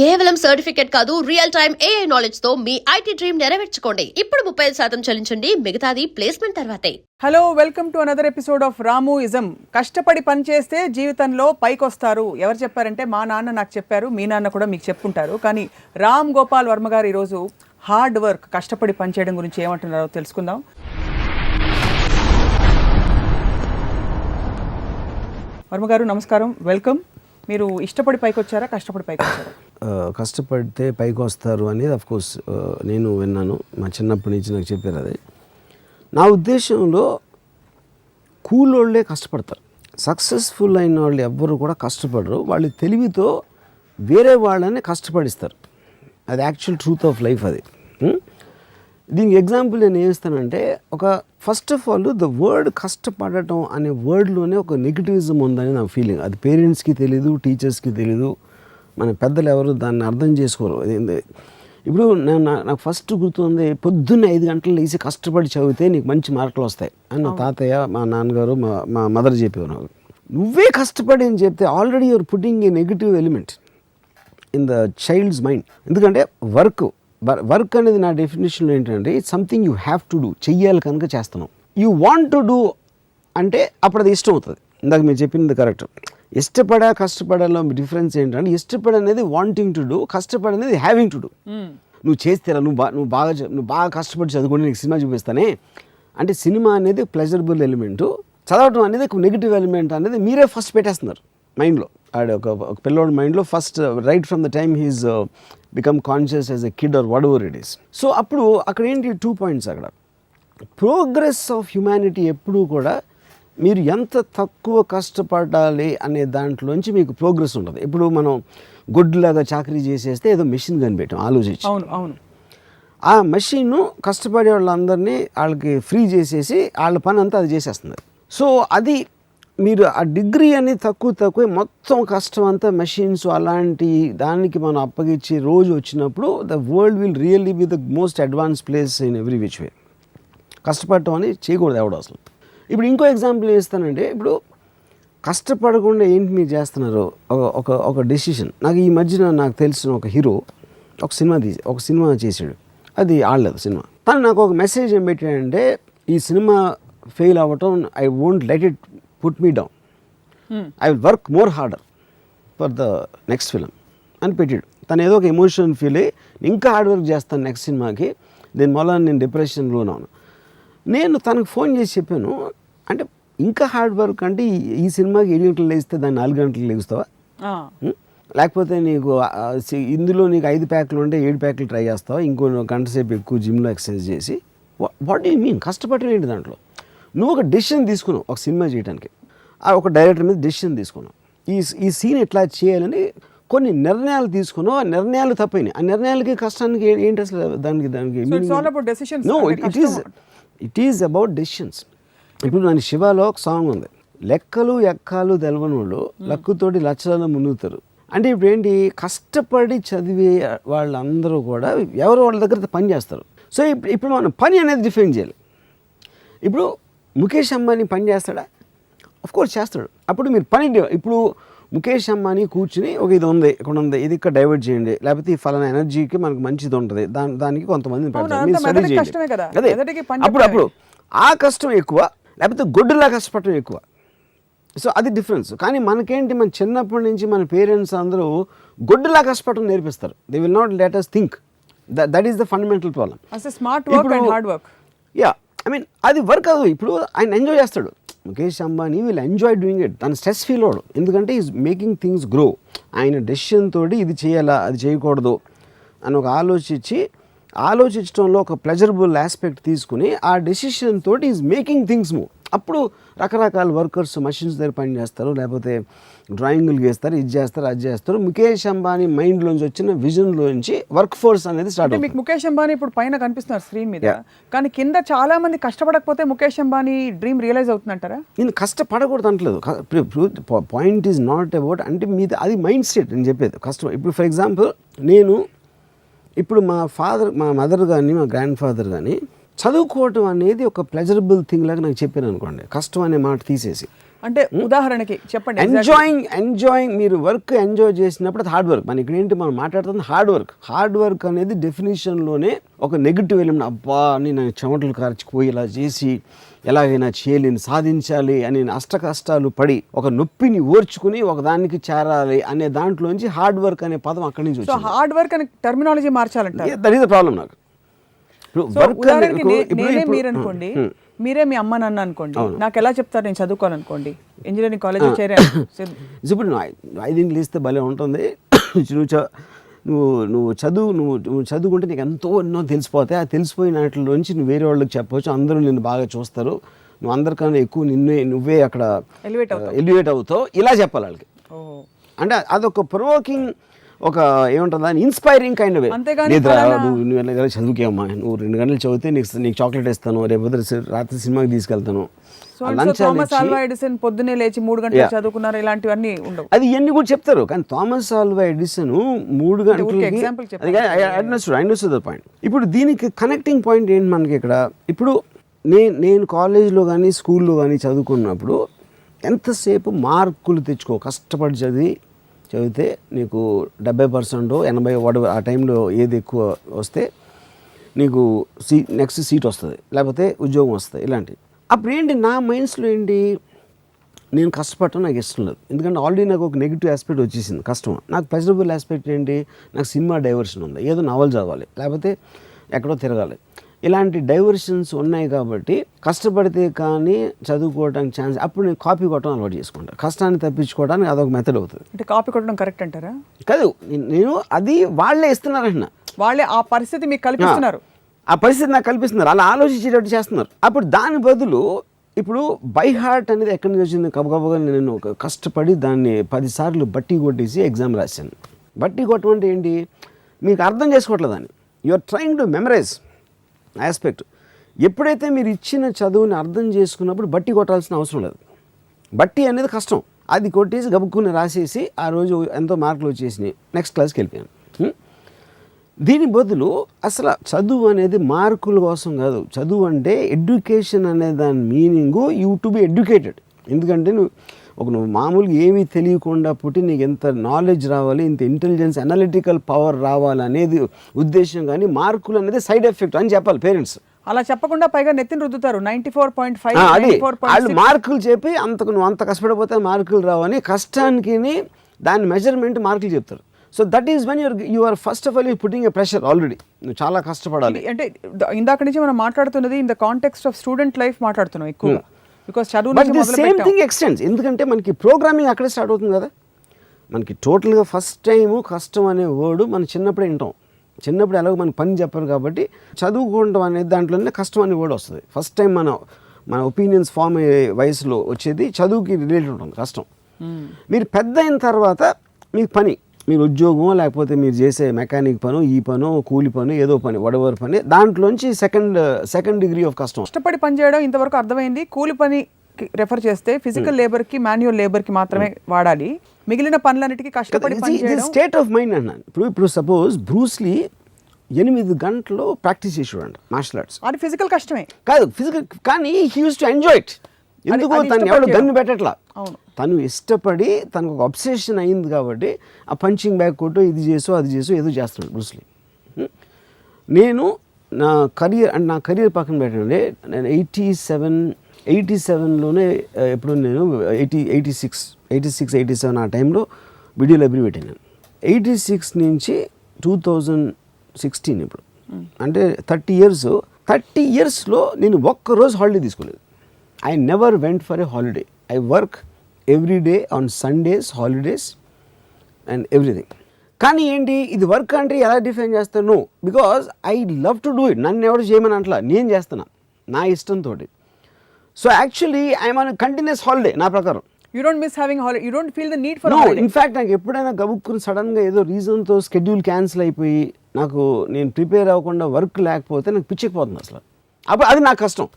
కేవలం సర్టిఫికేట్ కాదు, real time AI knowledge తో మీ ఐటీ డ్రీమ్ నెరవేర్చుకోండి. ఇప్పుడు 35% చెల్లించండి, మిగతాది ప్లేస్మెంట్ తర్వాతే. Hello, welcome to another episode of Ramu ism. కష్టపడి పని చేస్తే జీవితంలో పైకొస్తారు. ఎవరు చెప్పారంటే మా నాన్న నాకు చెప్పారు, మీ నాన్న కూడా మీకు చెప్పుంటారు. కానీ రామ్ గోపాల్ వర్మ గారు ఈరోజు హార్డ్ వర్క్, కష్టపడి పని చేయడం గురించి ఏమంటున్నారో తెలుసుకుందాం. వర్మ గారు నమస్కారం, వెల్కమ్. మీరు ఇష్టపడి పైకి వచ్చారా, కష్టపడి పైకి వచ్చారా? కష్టపడితే పైకి వస్తారు అనేది అఫ్కోర్స్ నేను విన్నాను, మా చిన్నప్పటి నుంచి నాకు చెప్పారు. అది నా ఉద్దేశంలో కూలోళ్ళే కష్టపడతారు. సక్సెస్ఫుల్ అయిన వాళ్ళు ఎవ్వరు కూడా కష్టపడరు. వాళ్ళు తెలివితో వేరే వాళ్ళని కష్టపడిస్తారు. అది యాక్చువల్ ట్రూత్ ఆఫ్ లైఫ్. అది దీనికి ఎగ్జాంపుల్ నేను ఏమిస్తానంటే, ఒక first of all the word కష్టపడటం అనే వర్డ్లోనే ఒక నెగిటివిజం ఉందని నా ఫీలింగ్. అది పేరెంట్స్కి తెలీదు, టీచర్స్కి తెలీదు, మన పెద్దలు ఎవరు దాన్ని అర్థం చేసుకోరు. ఇప్పుడు నాకు ఫస్ట్ గుర్తుంది, పొద్దున్న 5 గంటలు లేచి కష్టపడి చదివితే నీకు మంచి మార్కులు వస్తాయి అని నా తాతయ్య, మా నాన్నగారు, మా మదర్ చెప్పేవారు. నువ్వే కష్టపడి అని చెప్తే already you're putting a negative element in the child's mind. ఎందుకంటే వర్క్ అనేది నా డెఫినేషన్లో ఏంటంటే, it's something you have to do. చెయ్యాలి కనుక చేస్తున్నాం. యూ వాంట్ టు డూ అంటే అప్పుడు అది ఇష్టం అవుతుంది. ఇందాక మీరు చెప్పింది కరెక్ట్. కష్టపడాలో డిఫరెన్స్ ఏంటంటే, ఇష్టపడ అనేది వాంటింగ్ టు డూ, కష్టపడ అనేది హ్యావింగ్ టు డూ. నువ్వు చేస్తే నువ్వు బాగా కష్టపడి చదువుకొని నీకు సినిమా చూపిస్తానే అంటే, సినిమా అనేది ప్లెజరబుల్ ఎలిమెంటు, చదవటం అనేది ఒక నెగిటివ్ ఎలిమెంట్ అనేది మీరే ఫస్ట్ పెట్టేస్తున్నారు మైండ్లో. ఒక పిల్లోడి మైండ్లో first right from the time he's become conscious as a kid are what ever it is. So అప్పుడు అక్కడ ఏంటి 2 పాయింట్స్. అక్కడ ప్రోగ్రెస్ ఆఫ్ హ్యుమానిటీ ఎప్పుడూ కూడా మీరు ఎంత తక్కువ కష్టపడాలి అనే దాంట్లోంచి మీకు ప్రోగ్రెస్ ఉంటుంది. ఇప్పుడు మనం గొడ్డులాగా చాకరీ చేసేస్తే ఏదో మెషిన్ కనిపెట్టాం ఆలోచించి. అవును. ఆ మెషిన్ కష్టపడే వాళ్ళందరినీ వాళ్ళకి ఫ్రీ చేసేసి వాళ్ళ పని అంతా అది చేసేస్తుంది. సో అది మీరు ఆ డిగ్రీ అని తక్కువ మొత్తం కష్టం అంతా మెషిన్స్ అలాంటి దానికి మనం అప్పగించి రోజు వచ్చినప్పుడు the world will really be the most advance place in every which way. కష్టపడటం అని చేయకూడదు ఎవడు అసలు. ఇప్పుడు ఇంకో ఎగ్జాంపుల్ ఇస్తానంటే, ఇప్పుడు కష్టపడకుండా ఏంటి మీరు చేస్తున్నారు, ఒక డెసిషన్. నాకు ఈ మధ్యన నాకు తెలిసిన ఒక హీరో ఒక సినిమా చేసాడు, అది ఆడలేదు సినిమా. తను నాకు ఒక మెసేజ్ ఏం పెట్టాడంటే, ఈ సినిమా ఫెయిల్ అవ్వటం, I won't let it put me down, I will work more harder for the next film అని పెట్టాడు. తను ఏదో ఒక ఎమోషన్ ఫీల్ అయ్యి ఇంకా హార్డ్ వర్క్ చేస్తాను నెక్స్ట్ సినిమాకి, దీనివల్ల నేను డిప్రెషన్లో ఉన్నాను. నేను తనకు ఫోన్ చేసి చెప్పాను, అంటే ఇంకా హార్డ్ వర్క్ అంటే ఈ సినిమాకి 7 గంటలు లేస్తే దాన్ని 4 గంటలు లేస్తావా, లేకపోతే నీకు ఇందులో నీకు 5 ప్యాక్లు ఉంటే 7 ప్యాక్లు ట్రై చేస్తావా, ఇంకో గంట సేపు ఎక్కువ జిమ్లో ఎక్సర్సైజ్ చేసి, వాట్ డూ యూ మీన్? కష్టపడటం ఏంటి దాంట్లో? నువ్వు ఒక డెసిషన్ తీసుకున్నావు ఒక సినిమా చేయడానికి, ఒక డైరెక్టర్ మీద డెసిషన్ తీసుకున్నావు, ఈ సీన్ ఎట్లా చేయాలని కొన్ని నిర్ణయాలు తీసుకున్నావు. ఆ నిర్ణయాలు తప్పైనాయి. ఆ నిర్ణయాలకి కష్టానికి ఏంటి అసలు? దానికి no, it is about decisions. ఇప్పుడు దాని శివాలో ఒక సాంగ్ ఉంది, లెక్కలు ఎక్కాలు తెలవనోళ్ళు లక్కుతోటి లక్షలలో మునుగుతారు. అంటే ఇప్పుడు ఏంటి, కష్టపడి చదివే వాళ్ళందరూ కూడా ఎవరో వాళ్ళ దగ్గర పని చేస్తారు. సో ఇప్పుడు మనం పని అనేది డిఫైన్ చేయాలి. ఇప్పుడు ముఖేష్ అంబానీ పని చేస్తాడా? అఫ్కోర్స్ చేస్తాడు. అప్పుడు మీరు ఇప్పుడు ముఖేష్ అంబానీ కూర్చుని ఒక ఇది ఉంది, ఇక్కడ ఉంది, ఇది ఇక్కడ డైవర్ట్ చేయండి, లేకపోతే ఈ ఫలానా ఎనర్జీకి మనకు మంచిది ఉంటుంది, దానికి కొంతమంది పెడతారు. అదే అప్పుడు ఆ కష్టం ఎక్కువ, లేకపోతే గొడ్డులా కష్టపడటం ఎక్కువ. సో అది డిఫరెన్స్. కానీ మనకేంటి, మన చిన్నప్పటి నుంచి మన పేరెంట్స్ అందరూ గొడ్డులా కష్టపడటం నేర్పిస్తారు. They will not let us think. That is the fundamental problem. Smart work and hard work. Yeah, I mean అది వర్క్ కాదు. ఇప్పుడు ఆయన ఎంజాయ్ చేస్తాడు, Mukesh Ambani will enjoy doing it. తను స్ట్రెస్ ఫీల్ అవ్వడు, ఎందుకంటే ఈజ్ మేకింగ్ థింగ్స్ గ్రో. ఆయన decision తోటి ఇది చేయాలా, అది చేయకూడదు అని ఒక ఆలోచించడంలో ఒక ప్లెజరబుల్ ఆస్పెక్ట్ తీసుకుని ఆ డెసిషన్ తోటి ఈజ్ మేకింగ్ థింగ్స్ మూవ్. అప్పుడు రకరకాల వర్కర్స్ మషిన్స్ దగ్గర పని చేస్తారు, లేకపోతే డ్రాయింగ్లు గీస్తారు, ఇది చేస్తారు, అది చేస్తారు. ముఖేష్ అంబానీ మైండ్లోంచి వచ్చిన విజన్లోంచి వర్క్ ఫోర్స్ అనేది స్టార్ట్ అవుతుంది. మీకు ముఖేష్ అంబానీ ఇప్పుడు పైన కనిపిస్తున్నారు స్క్రీన్ మీద, కానీ కింద చాలా మంది కష్టపడకపోతే ముఖేష్ అంబానీ డ్రీమ్ రియలైజ్ అవుతుందంటారా? నేను కష్టపడకూడదు అంటలేదు. పాయింట్ ఈజ్ నాట్ అబౌట్, అంటే మీది అది మైండ్ సెట్ నేను చెప్పేది. కష్టం ఇప్పుడు ఫర్ ఎగ్జాంపుల్ ఇప్పుడు మా మదర్ కానీ మా గ్రాండ్ ఫాదర్ కానీ చదువుకోవటం అనేది ఒక ప్లెజరబుల్ థింగ్ లాగా నాకు చెప్పాను అనుకోండి, కష్టం అనే మాట తీసేసి. అంటే ఉదాహరణకి చెప్పండి. ఎంజాయింగ్ మీరు వర్క్ ఎంజాయ్ చేసినప్పుడు అది హార్డ్ వర్క్. మన ఇక్కడ ఏంటి మనం మాట్లాడుతుంది హార్డ్ వర్క్ అనేది డెఫినేషన్లోనే ఒక నెగిటివ్ ఎలిమెంట్. అబ్బా నేను చెమటలు కార్చిపోయి ఇలా చేసి ఎలాగైనా చేయలేని సాధించాలి అని అష్ట కష్టాలు పడి ఒక నొప్పిని ఓర్చుకుని ఒక దానికి చేరాలి అనే దాంట్లోంచి హార్డ్ వర్క్ అనే పదం అక్కడి నుంచి సో హార్డ్ వర్క్ అనే టర్మినాలజీ మార్చాలంట. దట్ ఈస్ ద ప్రాబ్లం నాకు. ఉదాహరణకి నేనే మీరు అనుకోండి, మీరే మీ అమ్మ నాన్న అనుకోండి, నాకు ఎలా చెప్తారు నేను చదువుకోవాలనుకోండి, ఇంజనీరింగ్ కాలేజ్ చేరాను. ఇప్పుడు నువ్వు 5 లేస్తే భలే ఉంటుంది. నువ్వు చదువుకుంటే నీకు ఎన్నో తెలిసిపోతాయి. ఆ తెలిసిపోయిన వాటిలోంచి నువ్వు వేరే వాళ్ళకి చెప్పవచ్చు, అందరూ నిన్ను బాగా చూస్తారు, నువ్వు అందరికన్నా ఎక్కువ నువ్వే అక్కడ ఎలివేట్ అవుతావు, ఇలా చెప్పాలి వాళ్ళకి. అంటే అదొక ప్రొవోకింగ్, ఒక ఏమంటుంది దాన్ని ఇన్స్పైరింగ్ కైండ్ ఆఫ్. లేదురా నువ్వు చదువుకేమ్మా, నువ్వు 2 గంటలు చదివితే నీకు చాక్లెట్ ఇస్తాను, రేపు రాత్రి సినిమాకి తీసుకెళ్తాను. థామస్ ఆల్వా ఎడిసన్ పొద్దునే లేచి 3 గంటలు చదువుకున్నారు, ఇలాంటివన్నీ ఉండవు. అది ఇవన్నీ కూడా చెప్తారు, కానీ థామస్ ఆల్వా ఎడిసన్ 3 గంటలకి పాయింట్. ఇప్పుడు దీనికి కనెక్టింగ్ పాయింట్ ఏంటి మనకి ఇక్కడ? ఇప్పుడు నేను కాలేజ్లో కానీ స్కూల్లో కానీ చదువుకున్నప్పుడు ఎంతసేపు మార్కులు తెచ్చుకో, కష్టపడి చదివితే నీకు 70% 80 ఆ టైంలో ఏది ఎక్కువ వస్తే నీకు నెక్స్ట్ సీట్ వస్తుంది, లేకపోతే ఉద్యోగం వస్తుంది, ఇలాంటివి. అప్పుడు ఏంటి నా మైండ్స్లో ఏంటి, నేను కష్టపడటం నాకు ఇష్టం లేదు, ఎందుకంటే ఆల్రెడీ నాకు ఒక నెగిటివ్ ఆస్పెక్ట్ వచ్చేసింది కష్టం. నాకు పాజిటివ్ ఆస్పెక్ట్ ఏంటి, నాకు సినిమా డైవర్షన్ ఉంది, ఏదో నవల్ చదవాలి, లేకపోతే ఎక్కడో తిరగాలి, ఇలాంటి డైవర్షన్స్ ఉన్నాయి. కాబట్టి కష్టపడితే కానీ చదువుకోవడానికి ఛాన్స్. అప్పుడు నేను కాపీ కొట్టడం అలవాటు చేసుకుంటాను, కష్టాన్ని తప్పించుకోవడానికి అదొక మెథడ్ అవుతుంది. అంటే కాపీ కొట్టడం కరెక్ట్ అంటారా? కాదు, నేను అది వాళ్ళే ఇస్తున్నారంటున్నా, వాళ్ళే ఆ పరిస్థితి మీకు కల్పిస్తున్నారు, ఆ పరిస్థితి నాకు కల్పిస్తున్నారు, అలా ఆలోచించేటట్టు చేస్తున్నారు. అప్పుడు దాని బదులు ఇప్పుడు బై హార్ట్ అనేది ఎక్కడి నుంచి వచ్చింది? కబగబగా నేను కష్టపడి దాన్ని 10 సార్లు బట్టి కొట్టేసి ఎగ్జామ్ రాశాను. బట్టి కొట్టడం అంటే ఏంటి, మీకు అర్థం చేసుకోవట్లేదు దాన్ని, you are trying to memorise aspect. ఎప్పుడైతే మీరు ఇచ్చిన చదువుని అర్థం చేసుకున్నప్పుడు బట్టి కొట్టాల్సిన అవసరం లేదు. బట్టి అనేది కష్టం, అది కొట్టేసి గబుక్కుని రాసేసి ఆ రోజు ఎంతో మార్కులు వచ్చేసినాయి, నెక్స్ట్ క్లాస్కి వెళ్ళిపోయాను. దీని బదులు అసలు చదువు అనేది మార్కుల కోసం కాదు, చదువు అంటే ఎడ్యుకేషన్ అనే దాని meaning you to be educated. ఎందుకంటే నువ్వు మామూలుగా ఏమీ తెలియకుండా పుట్టి నీకు ఎంత నాలెడ్జ్ రావాలి, ఇంత ఇంటెలిజెన్స్ అనలిటికల్ పవర్ రావాలి అనేది ఉద్దేశం, కానీ మార్కులు అనేది సైడ్ ఎఫెక్ట్ అని చెప్పాలి పేరెంట్స్. అలా చెప్పకుండా పైగా నెత్తిని రుద్దుతారు 94.5. అది వాళ్ళు మార్కులు చెప్పి నువ్వు అంత కష్టపడిపోతే మార్కులు రావని, కష్టానికి దాని మెజర్మెంట్ మార్కులు చెప్తారు. So that is when you are first of all you putting a pressure. Already నువ్వు చాలా కష్టపడాలి. అంటే ఇందాక నుంచి మనం మాట్లాడుతున్నది in the context of student life మాట్లాడుతున్నాం ఎక్కువగా, బికాస్ చదువు సేమ్ థింగ్ ఎక్స్టెండ్స్. ఎందుకంటే మనకి ప్రోగ్రామింగ్ అక్కడే స్టార్ట్ అవుతుంది కదా. మనకి టోటల్గా ఫస్ట్ టైము కష్టం అనే వర్డ్ మనం చిన్నప్పుడే వింటాం. చిన్నప్పుడు ఎలాగో మనకి పని చెప్పరు కాబట్టి చదువుకోవడం అనేది దాంట్లోనే కష్టం అనే వర్డ్ వస్తుంది. ఫస్ట్ టైం మన ఒపీనియన్స్ ఫామ్ అయ్యే వయసులో వచ్చేది చదువుకి రిలేటెడ్ ఉంటుంది కష్టం. మీరు పెద్ద అయిన తర్వాత మీకు పని, మీరు ఉద్యోగం, లేకపోతే మీరు చేసే మెకానిక్ పను, ఈ పను, కూలి పను, ఏదో పని, వడవర్ పని, దాంట్లోంచి సెకండ్ డిగ్రీ ఆఫ్ కష్టం. కష్టపడి పని చేయడం ఇంతవరకు అర్థమైంది. కూలి పని రెఫర్ చేస్తే ఫిజికల్ లేబర్కి, మాన్యువల్ లేబర్కి మాత్రమే వాడాలి, మిగిలిన పనులన్నిటికీ కష్టపడి పని చేయడం స్టేట్ ఆఫ్ మైండ్ అన్నాను. ఇప్పుడు సపోజ్ బ్రూస్లీ 8 గంటలు ప్రాక్టీస్ చేసి చూడండి మార్షల్ ఆర్ట్స్. అది ఫిజికల్ కష్టమే కాదు, ఫిజికల్, కానీ he use to enjoy it. ఎందుకో తను ఎవరు గన్ను పెట్టట్లా, తను ఇష్టపడి తనకు ఒక అబ్సెషన్ అయింది కాబట్టి ఆ పంచింగ్ బ్యాగ్ కొట్టు, ఇది చేసో అది చేసో ఏదో చేస్తున్నాడు బ్రూస్లీ. నేను నా కెరియర్ పక్కన పెట్టండి, నేను 87లోనే ఎప్పుడు నేను 86-87 ఆ టైంలో వీడియో లైబ్రరీ పెట్టాను. 86 నుంచి 2016 ఇప్పుడు అంటే 30 ఇయర్స్లో నేను ఒక్కరోజు హాలిడే తీసుకోలేదు. I never went for a holiday. I work every day on Sundays, holidays and everything. కానీ ఏంటి ఇది వర్క్ అంటే ఎలా డిఫైన్ చేస్తాను? Because I love to do it. నన్ను ఎవరు చేయమని అంటలా, నేను చేస్తున్నా నా ఇష్టంతో. So actually I'm on continuous holiday నా ప్రకారం. You don't miss having holiday. You don't feel the need for no, holiday. In fact నాకు ఎప్పుడైనా గబుక్కుని సడన్గా ఏదో రీజన్తో స్కెడ్యూల్ క్యాన్సిల్ అయిపోయి నాకు నేను ప్రిపేర్ అవ్వకుండా వర్క్ లేకపోతే నాకు పిచ్చెక్కిపోతుంది అసలు. అప్పుడు అది నాకు కష్టం.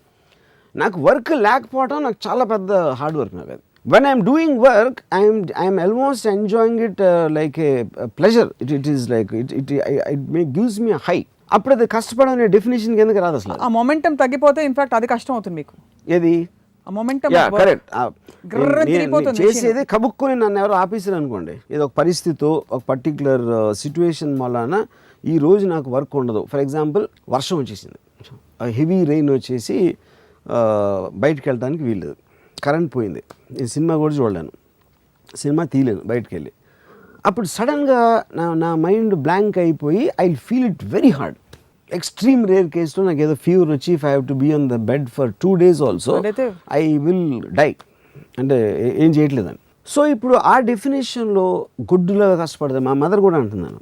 నాకు వర్క్ లేకపోవడం నాకు చాలా పెద్ద హార్డ్ వర్క్. నాకు అది when I'm doing work I'm almost enjoying it like A pleasure. It is like it gives me high. అప్పుడు అది కష్టపడడం అనే డెఫినేషన్ కిందకి రాదు అసలు. ఆ మొమెంటం తగ్గిపోతే ఇన్ఫాక్ట్ అది కష్టం అవుతుంది మీకు. ఏది ఆ మొమెంటం కరెక్ట్. గ్రర్ర తిరిగిపోతుంది చేసేది కబుక్కుని నన్ను ఎవరు ఆపేసారు అనుకోండి, ఏదో ఒక పరిస్థితి ఒక పర్టికులర్ సిచ్యువేషన్ వలన ఈ రోజు నాకు వర్క్ ఉండదు. ఫర్ ఎగ్జాంపుల్ వర్షం వచ్చేసింది, హెవీ రెయిన్ వచ్చేసి బయటకు వెళ్ళడానికి వీల్లేదు, కరెంట్ పోయింది, నేను సినిమా కూడా చూడలేను, సినిమా తీయలేను బయటకు వెళ్ళి. అప్పుడు సడన్గా నా మైండ్ బ్లాంక్ అయిపోయి I feel it very hard. Extreme rare కేసులో నాకు ఏదో ఫీవర్ వచ్చి if I have to be on the bed for 2 days also I will die, అంటే ఏం చేయట్లేదని. సో ఇప్పుడు ఆ డెఫినేషన్లో గుడ్డులాగా కష్టపడతాను. మా మదర్ కూడా అంటున్నాను,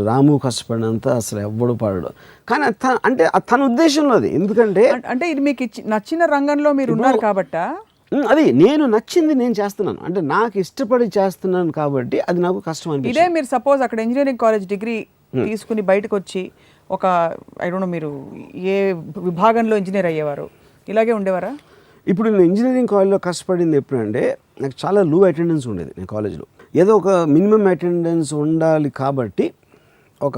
రాము కష్టపడినంత అసలు ఎవ్వడు పడడు, కానీ అంటే తన ఉద్దేశంలో అది. ఎందుకంటే అంటే ఇది మీకు నచ్చిన రంగంలో మీరు ఉన్నారు కాబట్టా, అది నేను నచ్చింది నేను చేస్తున్నాను, అంటే నాకు ఇష్టపడి చేస్తున్నాను కాబట్టి అది నాకు కష్టం అనిపిస్తుంది. ఇదే మీరు సపోజ్ అక్కడ ఇంజనీరింగ్ కాలేజ్ డిగ్రీ తీసుకుని బయటకు వచ్చి ఒక ఐ డోంట్ నో మీరు ఏ విభాగంలో ఇంజనీర్ అయ్యేవారు, ఇలాగే ఉండేవారా? ఇప్పుడు నేను ఇంజనీరింగ్ కాలేజ్లో కష్టపడింది ఎప్పుడంటే నాకు చాలా లో అటెండెన్స్ ఉండేది. నేను కాలేజ్లో ఏదో ఒక మినిమం అటెండెన్స్ ఉండాలి కాబట్టి ఒక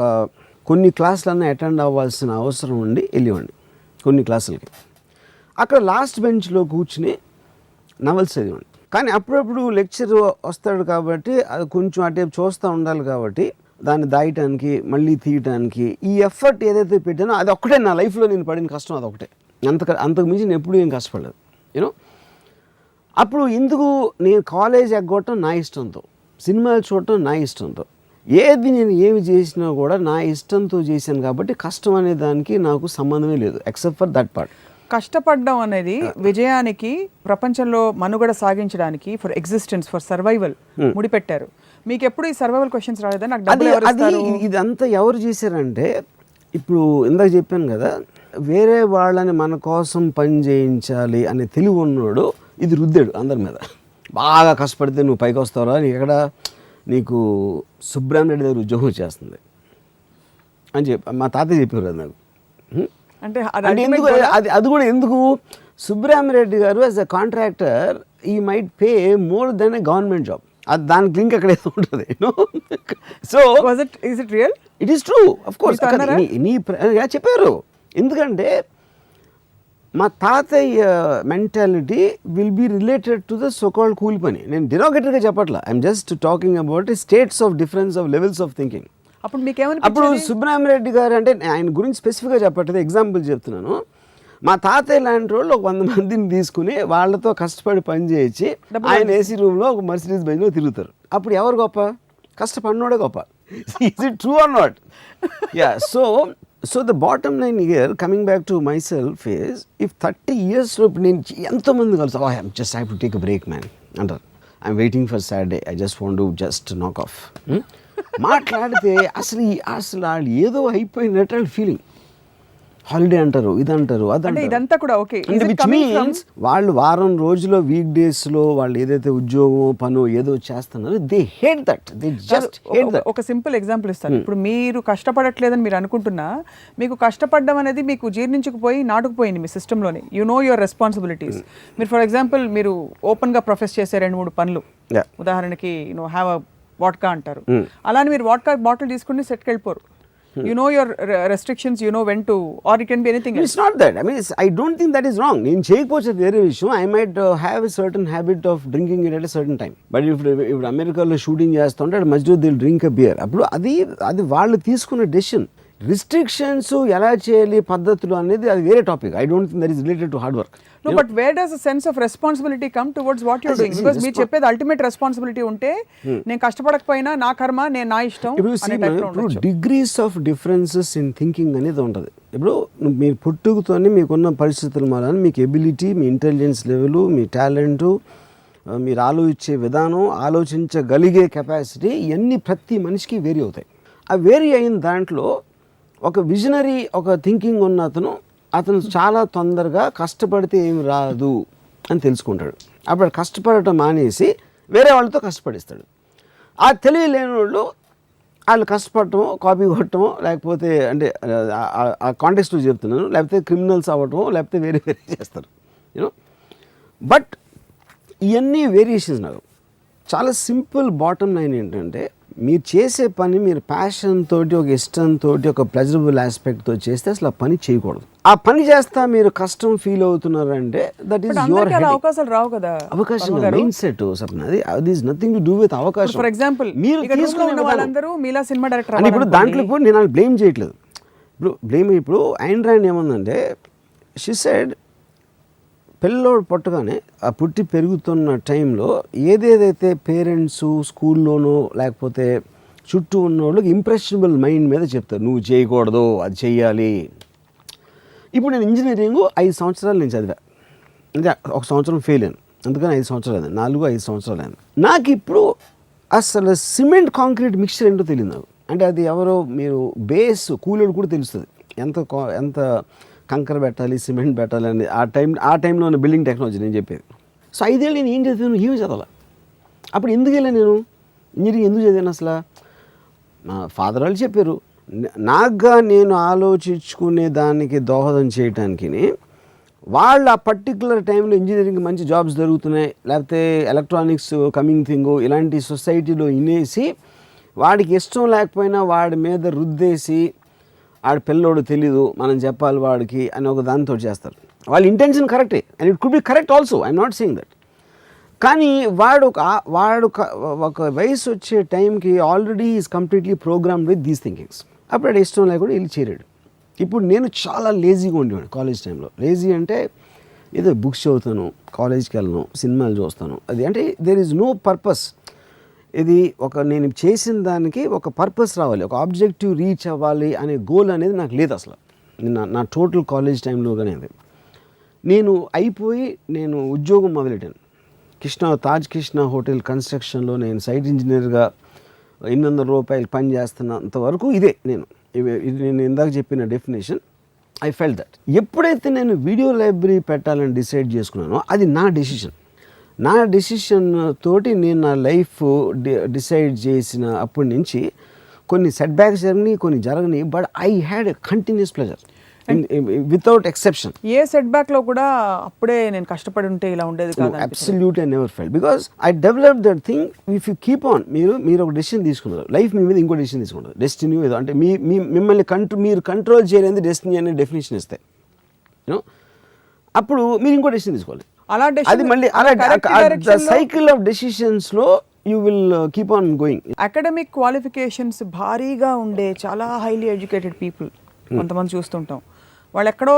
కొన్ని క్లాసులన్నా అటెండ్ అవ్వాల్సిన అవసరం ఉండి వెళ్ళేవాడిని కొన్ని క్లాసులకి. అక్కడ లాస్ట్ బెంచ్లో కూర్చుని నవల్స్ చదివాడిని. కానీ అప్పుడప్పుడు లెక్చర్ వస్తాడు కాబట్టి అది కొంచెం అటే చూస్తూ ఉండాలి కాబట్టి దాన్ని దాయటానికి మళ్ళీ తీయటానికి ఈ ఎఫర్ట్ ఏదైతే పెట్టానో అది ఒక్కటే నా లైఫ్లో నేను పడిన కష్టం, అదొకటే. అంతకు మించి నేను ఎప్పుడూ ఏం కష్టపడలేదు. యూనో అప్పుడు ఎందుకు నేను కాలేజ్ ఎగ్గొట్టడం నా ఇష్టంతో, సినిమాలు చూడటం నా ఇష్టంతో, ఏది నేను ఏమి చేసినా కూడా నా ఇష్టంతో చేశాను కాబట్టి కష్టం అనే దానికి నాకు సంబంధమే లేదు ఎక్సెప్ట్ ఫర్ దట్ పార్ట్. కష్టపడడం అనేది విజయానికి, ప్రపంచంలో మనుగడ సాగించడానికి, ఫర్ ఎగ్జిస్టెన్స్, ఫర్ సర్వైవల్ ముడిపెట్టారు. మీకు ఎప్పుడు ఈ సర్వైవల్ క్వశ్చన్స్ రాలేదా? నాకు డబ్బులు ఎవరు ఇస్తారు? ఇదంతా ఎవరు చేశారంటే, ఇప్పుడు ఇందాక చెప్పాను కదా, వేరే వాళ్ళని మన కోసం పని చేయించాలి అనే తెలివి ఉన్నాడు ఇది రుద్దాడు అందరి మీద. బాగా కష్టపడితే నువ్వు పైకి వస్తావురా, ఎక్కడ నీకు సుబ్రహ్మణ్యుడి దగ్గర ఉద్యోగం వచ్చేస్తుంది అని చెప్పి మా తాతయ్య చెప్పారు అది నాకు. అంటే ఎందుకు అది కూడా ఎందుకు, సుబ్రహ్మణ్యరెడ్డి గారు యాజ్ అ కాంట్రాక్టర్ ఈ might pay more than a government job. అది దానికి లింక్ అక్కడ ఏదో ఉంటుంది. So is it real? It is true, of course. చెప్పారు. ఎందుకంటే మా తాతయ్య mentality will be related to the so called కూల్ పని. నేను డిరోగేటరీగా చెప్పట్లా, I'm just talking about states of difference of levels of thinking. అప్పుడు మీకేమని? అప్పుడు సుబ్రహ్మణ్యరెడ్డి గారు, అంటే ఆయన గురించి స్పెసిఫిక్గా చెప్పట్లేదు, ఎగ్జాంపుల్ చెప్తున్నాను. మా తాతయ్య లాంటి వాళ్ళు ఒక 100 మందిని తీసుకుని వాళ్ళతో కష్టపడి పని చేయించి ఆయన ఏసీ రూమ్లో ఒక మర్సిడీస్ బెంజ్లో తిరుగుతారు. అప్పుడు ఎవరు గొప్ప? కష్టపడినోడే గొప్ప. Is it true or not? Yeah. So the bottom line here, coming back to myself, is if 30 yearsలో నేను ఎంతోమంది కలిసి I just have to take a break man అంటారు. I'm waiting for Saturday, I just want to just knock off. మాట్లాడితే అసలు వాళ్ళు ఏదో అయిపోయినట్టు వాళ్ళు ఫీలింగ్. హాలిడే అంటారు, ఇది అంటారు, అదంటారు. ఇదంతా కూడా ఓకే. విచ్ మీన్స్ వాళ్ళు వారం రోజుల్లో వీక్ డేస్లో వాళ్ళు ఏదైతే ఉద్యోగం పనో ఏదో చేస్తున్నారో they hate that, they just hate that. ఒక సింపుల్ ఎగ్జాంపుల్ ఇస్తాను. ఇప్పుడు మీరు కష్టపడట్లేదని మీరు అనుకుంటున్నా, మీకు కష్టపడడం అనేది మీకు జీర్ణించుకుపోయి నాటుకుపోయింది మీ సిస్టంలోనే. You know your responsibilities. మీరు ఫర్ ఎగ్జాంపుల్ మీరు ఓపెన్గా ప్రొఫెస్ చేసే 2-3 పనులు, ఉదాహరణకి హ్యావ్ అ వాడ్కా అంటారు. అలానే మీరు వాడ్కా బాటిల్ తీసుకుని సెట్కి వెళ్ళిపోరు. You know your restrictions, you know when to, or it can be anything else. It's not that. I mean, I don't think that is wrong. నేను చేయకపోతే వేరే విషయం. I might have a certain habit of drinking it at a certain time. But if అమెరికాలో shooting చేస్తుంటే మధ్యలో they'll drink a beer. అప్పుడు అది వాళ్ళు తీసుకున్న డెసిషన్. రిస్ట్రిక్షన్స్ ఎలా చేయాలి పద్ధతులు అనేది అది వేరే topic. I don't think that is related to hard work. No, but where does a sense of responsibility come towards what you're doing? Because మీరు చెప్పేది అల్టిమేట్ రెస్పాన్సిబిలిటీ ఉంటే నేను కష్టపడకపోయినా నా కర్మ, నేను నా ఇష్టం. ఇప్పుడు degrees of differences in thinking అనేది ఉంటుంది. ఇప్పుడు మీరు పుట్టుకతోనే మీకున్న పరిస్థితుల వలన మీకు ఎబిలిటీ, మీ ఇంటెలిజెన్స్ లెవెల్, మీ టాలెంటు, మీరు ఆలోచించే విధానం, ఆలోచించగలిగే కెపాసిటీ, ఇవన్నీ ప్రతి మనిషికి వేరీ అవుతాయి. ఆ వేరీ అయిన దాంట్లో ఒక విజనరీ, ఒక థింకింగ్ ఉన్న అతను చాలా తొందరగా కష్టపడితే ఏమి రాదు అని తెలుసుకుంటాడు. అప్పుడు కష్టపడటం మానేసి వేరే వాళ్ళతో కష్టపడిస్తాడు. ఆ తెలివి లేని వాళ్ళు కష్టపడటమో, కాపీ కొట్టడమో, లేకపోతే అంటే ఆ కాంటెక్స్ట్లో చెప్తున్నాను, లేకపోతే క్రిమినల్స్ అవ్వటమో, లేకపోతే వేరే చేస్తారు. యూనో, బట్ ఇవన్నీ వేరియేషన్స్. నాకు చాలా సింపుల్ బాటమ్ లైన్ ఏంటంటే, మీరు చేసే పని మీరు ప్యాషన్ తోటి, ఒక ఇష్టంతో, ఒక ప్లెజరబుల్ ఆస్పెక్ట్తో చేస్తే అసలు ఆ పని చేయకూడదు. ఆ పని చేస్తా మీరు కష్టం ఫీల్ అవుతున్నారంటే దట్ ఈస్ యువర్ అందరికీ అలా అవకాశాలు రావు కదా. అవకాశం మైండ్ సెట్ సప్న. అది is nothing to do with అవకాశం. ఫర్ ఎగ్జాంపుల్ మీరు తీసుకున్న వాళ్ళందరూ మీలా సినిమా డైరెక్టర్ అని ఇప్పుడు దాంట్లో ఇప్పుడు నేను బ్లేమ్ చేయట్లేదు. ఇప్పుడు ఐన్ ర్యాండ్ ఏముందంటే షీ సెడ్ పిల్లోడు పుట్టగానే ఆ పుట్టి పెరుగుతున్న టైంలో ఏదేదైతే పేరెంట్స్ స్కూల్లోనో లేకపోతే చుట్టూ ఉన్న వాళ్ళకి ఇంప్రెషనబుల్ మైండ్ మీద చెప్తారు, నువ్వు చేయకూడదు, అది చెయ్యాలి. ఇప్పుడు నేను ఇంజనీరింగ్ 5 సంవత్సరాలు నేను చదివా, అంటే 1 సంవత్సరం ఫెయిల్ అయ్యాను, అందుకని 5 సంవత్సరాలు అయింది, 4-5 సంవత్సరాలు అయింది. నాకు ఇప్పుడు అసలు సిమెంట్ కాంక్రీట్ మిక్స్చర్ ఏంటో తెలియదు నాకు. అంటే అది ఎవరో మీరు బేస్ కూలేడు కూడా తెలుస్తుంది, ఎంత కంకర పెట్టాలి, సిమెంట్ పెట్టాలి అని ఆ టైంలో ఉన్న బిల్డింగ్ టెక్నాలజీ నేను చెప్పేది. సో 5 ఏళ్ళు నేను ఏం చదివాను, ఏమి చదవాలి. అప్పుడు ఎందుకు వెళ్ళాను నేను ఇంజనీరింగ్, ఎందుకు చదివాను అసలు? మా ఫాదర్ వాళ్ళు చెప్పారు, నాకుగా నేను ఆలోచించుకునే దానికి దోహదం చేయటానికి. వాళ్ళు ఆ పర్టికులర్ టైంలో ఇంజనీరింగ్ మంచి జాబ్స్ దొరుకుతున్నాయి, లేకపోతే ఎలక్ట్రానిక్స్ కమింగ్ థింగ్ ఇలాంటి సొసైటీలో ఇనేసి వాడికి ఇష్టం లేకపోయినా వాడి మీద రుద్దేసి ఆడ పిల్లోడు తెలీదు మనం చెప్పాలి వాడికి అని ఒక దాంతో చేస్తారు. వాళ్ళ ఇంటెన్షన్ కరెక్టే and it could be correct also, I'm not saying that. కానీ వాడు ఒక వయసు వచ్చే టైంకి already is completely programmed with these thinkings. అప్పుడు అది ఇష్టం లేకుండా వెళ్ళి చేరాడు. ఇప్పుడు నేను చాలా లేజీగా ఉండేవాడు కాలేజ్ టైంలో. లేజీ అంటే ఏదో బుక్స్ చదువుతాను, కాలేజ్కి వెళ్ళను, సినిమాలు చూస్తాను, అది అంటే దేర్ ఈజ్ నో పర్పస్. ఇది నేను చేసిన దానికి ఒక పర్పస్ రావాలి, ఒక ఆబ్జెక్టివ్ రీచ్ అవ్వాలి అనే గోల్ అనేది నాకు లేదు అసలు. నా టోటల్ కాలేజ్ టైంలో కానీ నేను అయిపోయి నేను ఉద్యోగం మొదలెట్టాను. తాజ్ కృష్ణ హోటల్ కన్స్ట్రక్షన్లో నేను సైట్ ఇంజనీర్గా 800 రూపాయలు పని చేస్తున్నంత వరకు ఇదే నేను ఇందాక చెప్పిన డెఫినేషన్. ఐ ఫెల్ట్ దట్ ఎప్పుడైతే నేను వీడియో లైబ్రరీ పెట్టాలని డిసైడ్ చేసుకున్నానో అది నా డెసిషన్ తోటి నేను నా లైఫ్ డిసైడ్ చేసిన అప్పటి నుంచి కొన్ని సెట్ బ్యాక్స్ జరిగినాయి, కొన్ని జరగని, but I had a continuous pleasure without exception. A set back లో కూడా అప్పుడే నేను కష్టపడి ఉంటే ఇలా ఉండేది కాదు. Absolutely I never felt because I develop that thing. If you keep on, మీరు ఒక డెసిషన్ తీసుకున్నారు, లైఫ్ మీ మీద ఇంకో డెసిషన్ తీసుకుంటారు, డెస్టినీ ఏదో అంటే మిమ్మల్ని మీరు కంట్రోల్ చేయలేదు డెస్టినీ అనే డెఫినేషన్ ఇస్తే అప్పుడు మీరు ఇంకో డెసిషన్ తీసుకోవాలి. అది మళ్ళీ సైకిల్ ఆఫ్ డెసిషన్స్ లో you will keep on going. Academic qualifications భారీగా ఉండే చాలా హైలీ ఎడ్యుకేటెడ్ పీపుల్ కొంతమంది చూస్తుంటాం, వాళ్ళు ఎక్కడో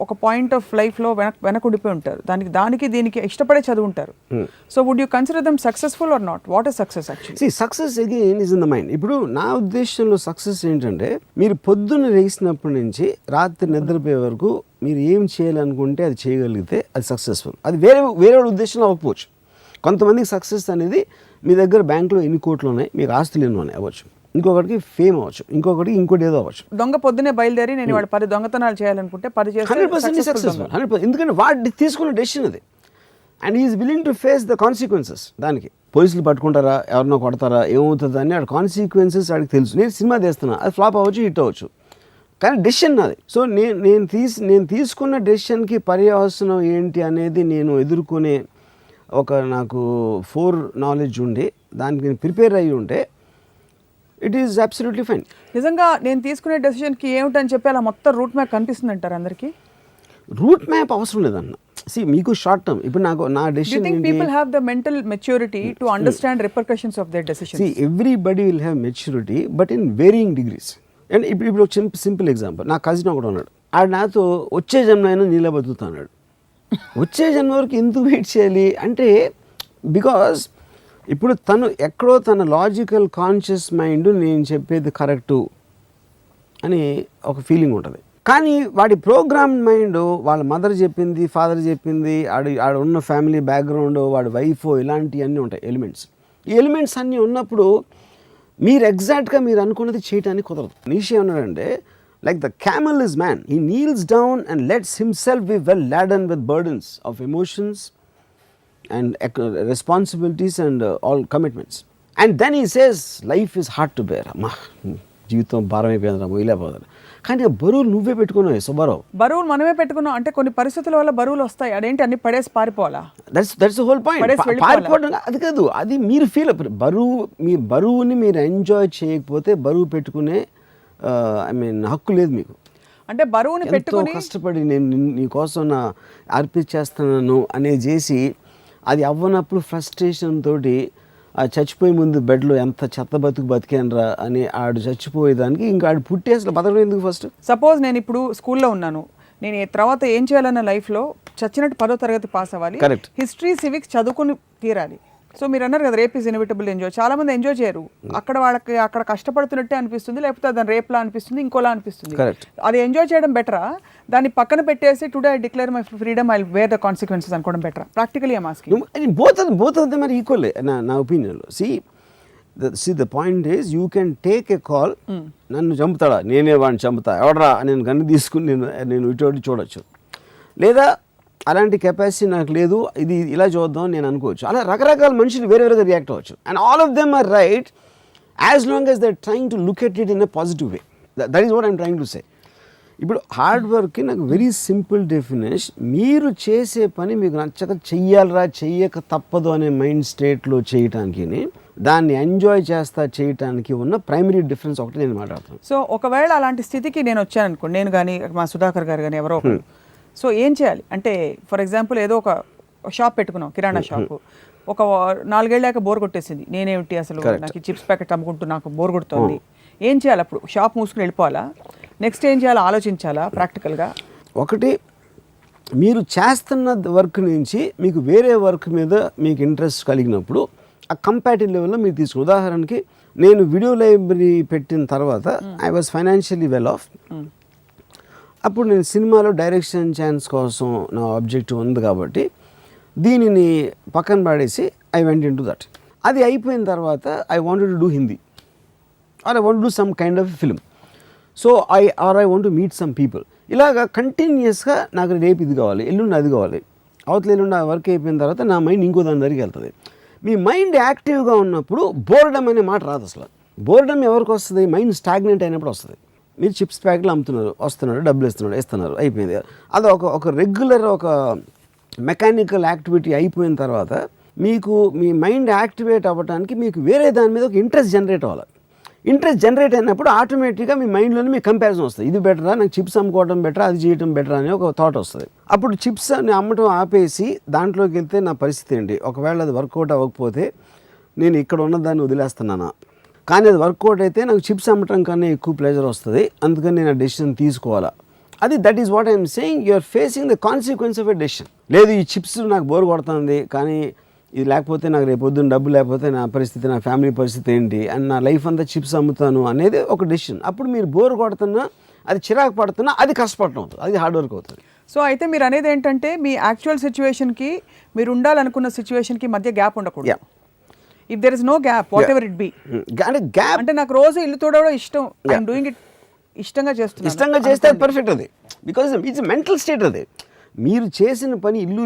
ఒక పాయింట్ ఆఫ్ లైఫ్లో వెనకుండిపోయి ఉంటారు, దీనికి ఇష్టపడే చదువుంటారు. So would you consider them successful or not? What is success actually? Success again is in the mind. ఇప్పుడు నా ఉద్దేశంలో సక్సెస్ ఏంటంటే మీరు పొద్దున్న లేచినప్పటి నుంచి రాత్రి నిద్రపోయే వరకు మీరు ఏం చేయాలనుకుంటే అది చేయగలిగితే అది సక్సెస్ఫుల్. అది వేరే ఉద్దేశంలో అవ్వకపోవచ్చు. కొంతమందికి సక్సెస్ అనేది మీ దగ్గర బ్యాంకులో ఎన్ని కోట్లు ఉన్నాయి, మీకు ఆస్తులు ఎన్ని ఉన్నాయి అవ్వచ్చు, ఇంకొకటికి ఫేమ్ అవ్వచ్చు, ఇంకోటి ఏదో అవ్వచ్చు. దొంగ పొద్దునే బయలుదేరి నేను వాడు 10 దొంగతనాలు చేయాలనుకుంటే 10 చేస్తే 100% సక్సెస్ఫుల్. 100%. ఎందుకంటే వాడు తీసుకున్న డెసిషన్ అది and is willing to face the consequences. దానికి పోలీసులు పట్టుకుంటారా, ఎవరినో కొడతారా, ఏమవుతుంది అని వాడు కాన్సిక్వెన్సెస్ వాడికి తెలుసు. నేను సినిమా తీస్తున్నా, అది ఫ్లాప్ అవ్వచ్చు, హిట్ అవ్వచ్చు, కానీ డెసిషన్ నాది. సో నేను తీసుకున్న డెసిషన్కి పర్యవసనం ఏంటి అనేది నేను ఎదుర్కొనే నాకు ఫోర్ నాలెడ్జ్ ఉండి దానికి నేను ప్రిపేర్ అయ్యి ఉంటే ఇట్ ఈస్ అబ్సల్యూట్లీ ఫైన్. నిజంగా నేను తీసుకునే డెసిషన్కి ఏమిటని చెప్పి అలా మొత్తం రూట్ మ్యాప్ కనిపిస్తుంది అంటారు అందరికీ? రూట్ మ్యాప్ అవసరం లేదన్న. మీకు షార్ట్ టర్మ్ ఇప్పుడు నా decision. Do you think people have the mental maturity to understand repercussions of their decisions? Everybody will have maturity but in varying degrees. And ఇప్పుడు ఒక సింపుల్ ఎగ్జాంపుల్, నా కజిన్ ఒకటి ఉన్నాడు, ఆడు నాతో వచ్చే జన్మ అయినా నీళ్ళ బతుకుతున్నాడు. వచ్చే జన్మ వరకు ఎందుకు వెయిట్ చేయాలి అంటే, బికాజ్ ఇప్పుడు తను ఎక్కడో తన లాజికల్ కాన్షియస్ మైండ్ నేను చెప్పేది కరెక్టు అని ఒక ఫీలింగ్ ఉంటుంది, కానీ వాడి ప్రోగ్రామ్ మైండ్ వాళ్ళ మదర్ చెప్పింది, ఫాదర్ చెప్పింది, ఆడ ఉన్న ఫ్యామిలీ బ్యాక్గ్రౌండ్, వాడి వైఫ్, ఇలాంటివన్నీ ఉంటాయి ఎలిమెంట్స్. ఈ ఎలిమెంట్స్ అన్నీ ఉన్నప్పుడు మీరు ఎగ్జాక్ట్గా మీరు అనుకున్నది చేయడానికి కుదరదు. నీషే ఏమన్నాడంటే, like the camel is man, he kneels down and lets himself be well laden with burdens of emotions and responsibilities and all commitments, and then he says life is hard to bear. జీవితం భారం అయిపోయిందిరా మొయ్యలేకపోతారు. కానీ ఆ బరువులు నువ్వే పెట్టుకున్నావు సుబ్బారావు. బరువులు మనమే పెట్టుకున్నాం అంటే కొన్ని పరిస్థితుల వల్ల బరువులు వస్తాయి. అదేంటి అన్ని పడేసి పారిపోవాలా? That's whole point. పారిపోవడం అది కాదు, అది మీరు ఫీల్ మీ బరువుని మీరు ఎంజాయ్ చేయకపోతే బరువు పెట్టుకునే హక్కు లేదు మీకు. అంటే బరువుని పెట్టుకుని కష్టపడి నేను నీకోసం నా అర్పించేస్తున్నాను అనేది చేసి అది అవ్వనప్పుడు ఫ్రస్ట్రేషన్ తోటి ఆ చచ్చిపోయే ముందు బెడ్లో ఎంత చెత్త బతికానరా అని ఆడు చచ్చిపోయేదానికి ఇంకా ఆడు పుట్టి అసలు బతకడం ఎందుకు? ఫస్ట్ సపోజ్ నేను ఇప్పుడు స్కూల్లో ఉన్నాను, నేను తర్వాత ఏం చేయాలన్న లైఫ్లో చచ్చినట్టు 10వ తరగతి పాస్ అవ్వాలి, కరెక్ట్, హిస్టరీ సివిక్స్ చదువుకుని తీరాలి. సో మీరు అన్నారు కదా రేప్ ఈజ్ ఇన్విటబుల్ ఎంజాయ్. చాలా మంది ఎంజాయ్ చేయరు. వాళ్ళకి అక్కడ కష్టపడుతున్నట్టే అనిపిస్తుంది, లేకపోతే దాని రేప్లా అనిపిస్తుంది, ఇంకోలా అనిపిస్తుంది. అది ఎంజాయ్ చేయడం బెటరా, దాన్ని పక్కన పెట్టేసి today I declare my freedom I wear the consequences అనుకోవడం బెటరా? Practically I'm asking. Both of them are equal నా ఒపీనియన్లో. See the point is you can take a call, నన్ను చంపుతాడా, నేనే వాడిని చంపుతా, ఎవడరా నేను గన్ను తీసుకుని నేను ఇటువంటి చూడొచ్చు, లేదా అలాంటి కెపాసిటీ నాకు లేదు, ఇది ఇలా చూద్దాం నేను అనుకోవచ్చు. అలా రకరకాల మనుషులు వేరేగా రియాక్ట్ అవ్వచ్చు. And all of them are right as long as they're trying to look at it in a positive way. That is what I'm trying to say. ఇప్పుడు హార్డ్ వర్క్కి నాకు వెరీ సింపుల్ డెఫినేషన్, మీరు చేసే పని మీకు నచ్చక చెయ్యాలరా చెయ్యక తప్పదు అనే మైండ్ స్టేట్లో చేయటానికి, దాన్ని ఎంజాయ్ చేయటానికి ఉన్న ప్రైమరీ డిఫరెన్స్ ఒకటి నేను మాట్లాడుతాను. సో ఒకవేళ అలాంటి స్థితికి నేను వచ్చాను అనుకోండి, నేను కానీ మా సుధాకర్ గారు కానీ ఎవరో ఒకరు, సో ఏం చేయాలి అంటే ఫర్ ఎగ్జాంపుల్ ఏదో ఒక షాప్ పెట్టుకున్నాం, కిరాణా షాపు, ఒక 4 ఏళ్ళాక బోర్ కొట్టేసింది, నేనేమిటి అసలు నాకు చిప్స్ ప్యాకెట్ అమ్ముకుంటూ నాకు బోర్ కొడుతుంది, ఏం చేయాలి? అప్పుడు షాప్ మూసుకుని వెళ్ళిపోవాలా? నెక్స్ట్ ఏం చేయాలో ఆలోచించాలా ప్రాక్టికల్గా? ఒకటి, మీరు చేస్తున్న వర్క్ నుంచి మీకు వేరే వర్క్ మీద మీకు ఇంట్రెస్ట్ కలిగినప్పుడు ఆ కంపారిటివ్ లెవెల్లో మీరు తీసుకుని, ఉదాహరణకి నేను వీడియో లైబ్రరీ పెట్టిన తర్వాత I was financially well of. అప్పుడు నేను సినిమాలో డైరెక్షన్ ఛాన్స్ కోసం నా ఆబ్జెక్టివ్ ఉంది కాబట్టి దీనిని పక్కన పడేసి I went into that. అది అయిపోయిన తర్వాత I wanted to do Hindi or I want do some kind of film. So I want to meet some people. ఇలాగా కంటిన్యూస్గా నాకు రేపు ఇది కావాలి, ఎల్లుండి అది కావాలి, అవతల ఎల్లుండి ఆ వర్క్ అయిపోయిన తర్వాత నా మైండ్ ఇంకో దాని దగ్గరికి వెళ్తుంది. మీ మైండ్ యాక్టివ్గా ఉన్నప్పుడు బోర్డమ్ అనే మాట రాదు అసలు. బోర్డమ్ ఎవరికి వస్తుంది? మైండ్ స్టాగ్నెంట్ అయినప్పుడు వస్తుంది. మీరు చిప్స్ ప్యాకెట్లు అమ్ముతున్నారు, వస్తున్నారు, డబ్బులు ఇస్తున్నారు, అయిపోయింది. అది ఒక రెగ్యులర్ ఒక మెకానికల్ యాక్టివిటీ అయిపోయిన తర్వాత మీకు మీ మైండ్ యాక్టివేట్ అవ్వడానికి మీకు వేరే దాని మీద ఒక ఇంట్రెస్ట్ జనరేట్ అవ్వాలి. ఇంట్రెస్ట్ జనరేట్ అయినప్పుడు ఆటోమేటిక్గా మీ మైండ్లోనే మీకు కంపారిజన్ వస్తుంది. ఇది బెటరా, నాకు చిప్స్ అమ్ముకోవడం బెటరా, అది చేయడం బెటరా అని ఒక థాట్ వస్తుంది. అప్పుడు చిప్స్ అని అమ్మటం ఆపేసి దాంట్లోకి వెళ్తే నా పరిస్థితి ఏంటి, ఒకవేళ అది వర్కౌట్ అవ్వకపోతే నేను ఇక్కడ ఉన్నదాన్ని వదిలేస్తున్నానా, కానీ అది వర్కౌట్ అయితే నాకు చిప్స్ అమ్మటం కన్నా ఎక్కువ ప్లెజర్ వస్తుంది, అందుకని నేను ఆ డెసిషన్ తీసుకోవాలా. అది that is what I'm saying, you're facing the consequence of a decision. లేదు ఈ చిప్స్ నాకు బోర్ కొడుతుంది, కానీ ఇది లేకపోతే నాకు రేపు పొద్దున్న డబ్బు లేకపోతే నా పరిస్థితి, నా ఫ్యామిలీ పరిస్థితి ఏంటి, అండ్ నా లైఫ్ అంతా చిప్స్ అమ్ముతాను అనేది ఒక డెసిషన్. అప్పుడు మీరు బోర్ కొడుతున్నా, అది చిరాకు పడుతున్నా, అది కష్టపడటం అవుతుంది, అది హార్డ్ వర్క్ అవుతుంది. సో అయితే మీరు అనేది ఏంటంటే మీ యాక్చువల్ సిచ్యువేషన్కి మీరు ఉండాలనుకున్న సిచ్యువేషన్కి మధ్య గ్యాప్ ఉండకూడదు. If there is no gap whatever it be, అంటే గ్యాప్ అంటే నాకు రోజు ఇల్లు తోడవడం ఇష్టం, ఐఎమ్ డూయింగ్ ఇట్, ఇష్టంగా చేస్తున్నాను, ఇష్టంగా చేస్తే అది పర్ఫెక్ట్. అది బికాజ్ ఇట్స్ మెంటల్ స్టేట్. అది మీరు చేసిన పని ఇల్లు